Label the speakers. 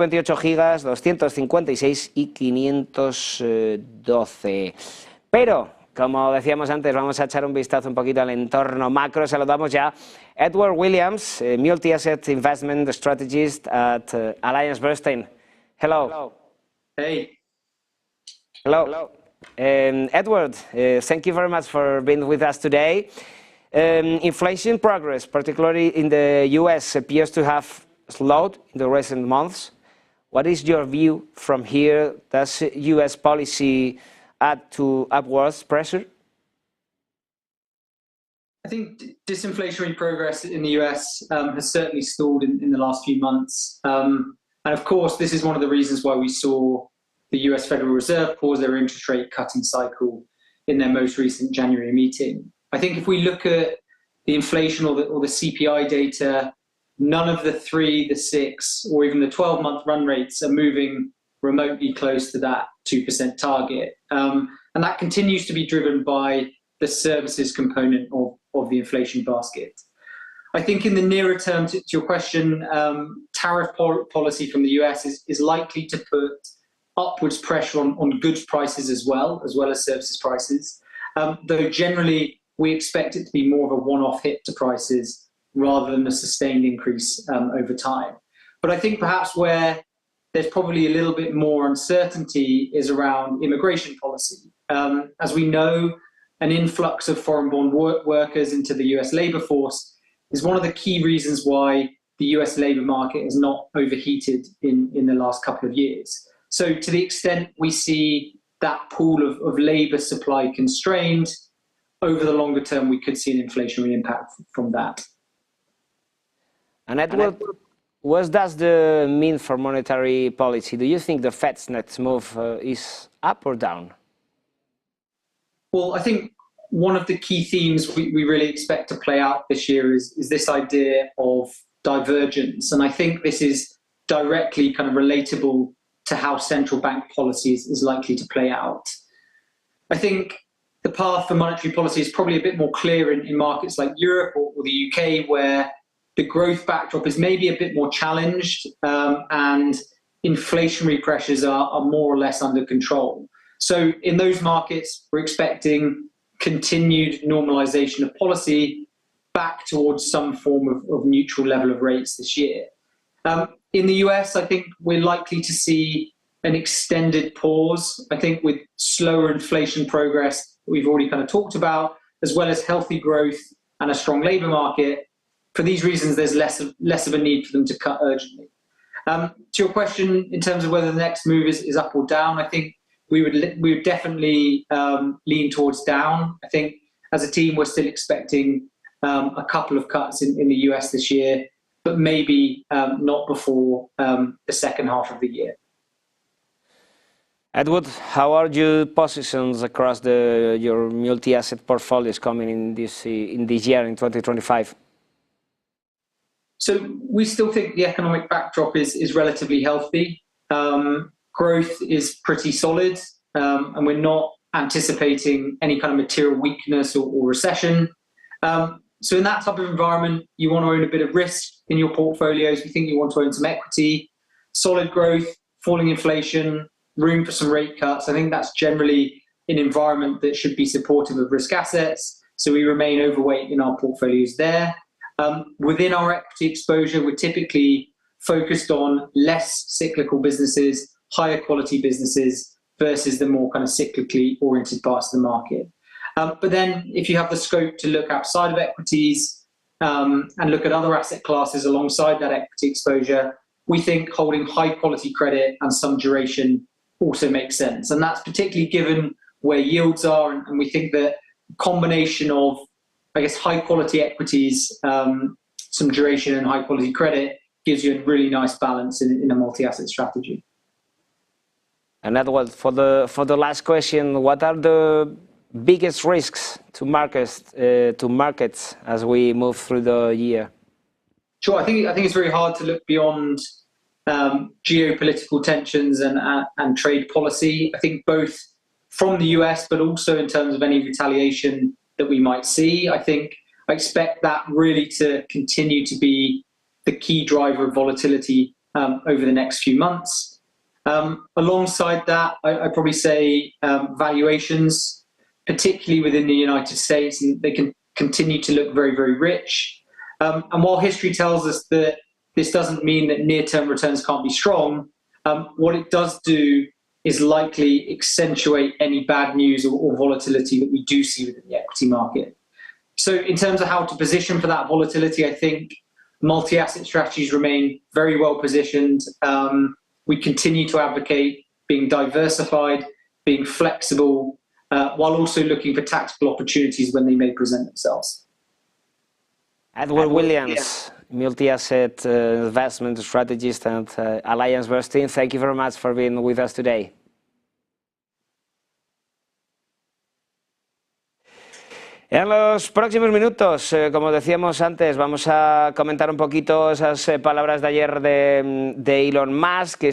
Speaker 1: 28 gigas, 256 y 512. Pero, como decíamos antes, vamos a echar un vistazo un poquito al entorno macro. Saludamos ya a Edward Williams, multi-asset investment strategist at Alliance Bernstein. Hello.
Speaker 2: Hey.
Speaker 1: Hello. Edward, thank you very much for being with us today. Inflation progress, particularly in the US, appears to have slowed in the recent months. What is your view from here? Does US policy add to upwards pressure?
Speaker 2: I think disinflationary progress in the US has certainly stalled in the last few months. And of course, this is one of the reasons why we saw the US Federal Reserve pause their interest rate cutting cycle in their most recent January meeting. I think if we look at the inflation or the CPI data, none of the 3, the 6, or even the 12-month run rates are moving remotely close to that 2% target. And that continues to be driven by the services component of the inflation basket. I think in the nearer term, to your question, tariff policy from the US is likely to put upwards pressure on goods prices as well as services prices. Though generally, we expect it to be more of a one-off hit to prices rather than a sustained increase over time. But I think perhaps where there's probably a little bit more uncertainty is around immigration policy. As we know, an influx of foreign-born workers into the US labor force is one of the key reasons why the US labor market has not overheated in the last couple of years. So to the extent we see that pool of labor supply constrained, over the longer term, we could see an inflationary impact from that.
Speaker 1: And Edward, what does the mean for monetary policy? Do you think the Fed's next move is up or down?
Speaker 2: Well, I think one of the key themes we really expect to play out this year is this idea of divergence. And I think this is directly kind of relatable to how central bank policy is likely to play out. I think the path for monetary policy is probably a bit more clear in markets like Europe or the UK, where the growth backdrop is maybe a bit more challenged and inflationary pressures are more or less under control. So in those markets, we're expecting continued normalization of policy back towards some form of neutral level of rates this year. In the US, I think we're likely to see an extended pause, I think with slower inflation progress that we've already kind of talked about, as well as healthy growth and a strong labor market. For these reasons, there's less of a need for them to cut urgently. To your question, in terms of whether the next move is up or down, I think we would definitely lean towards down. I think as a team, we're still expecting a couple of cuts in the US this year, but maybe not before the second half of the year.
Speaker 1: Edward, how are your positions across your multi-asset portfolios coming in this year, in 2025?
Speaker 2: So we still think the economic backdrop is relatively healthy. Growth is pretty solid, and we're not anticipating any kind of material weakness or recession. So in that type of environment, you want to own a bit of risk in your portfolios. We think you want to own some equity, solid growth, falling inflation, room for some rate cuts. I think that's generally an environment that should be supportive of risk assets. So we remain overweight in our portfolios there. Within our equity exposure, we're typically focused on less cyclical businesses, higher quality businesses versus the more kind of cyclically oriented parts of the market. But then if you have the scope to look outside of equities and look at other asset classes alongside that equity exposure, we think holding high quality credit and some duration also makes sense. And that's particularly given where yields are. And we think that combination of, I guess, high quality equities, some duration and high quality credit gives you a really nice balance in a multi-asset strategy.
Speaker 1: And Edward, for the last question, what are the biggest risks to markets as we move through the year?
Speaker 2: Sure, I think it's very hard to look beyond geopolitical tensions and trade policy. I think both from the US, but also in terms of any retaliation that we might see. I expect that really to continue to be the key driver of volatility over the next few months. Alongside that, I'd probably say valuations, particularly within the United States, and they can continue to look very, very rich. And while history tells us that this doesn't mean that near-term returns can't be strong, what it does do is likely accentuate any bad news or volatility that we do see within the equity market. So in terms of how to position for that volatility, I think multi-asset strategies remain very well positioned. We continue to advocate being diversified, being flexible, while also looking for tactical opportunities when they may present themselves.
Speaker 1: Edward Williams, multi-asset investment strategist and Alliance Bernstein, thank you very much for being with us today. En los próximos minutos, como decíamos antes, vamos a comentar un poquito esas palabras de ayer de Elon Musk, que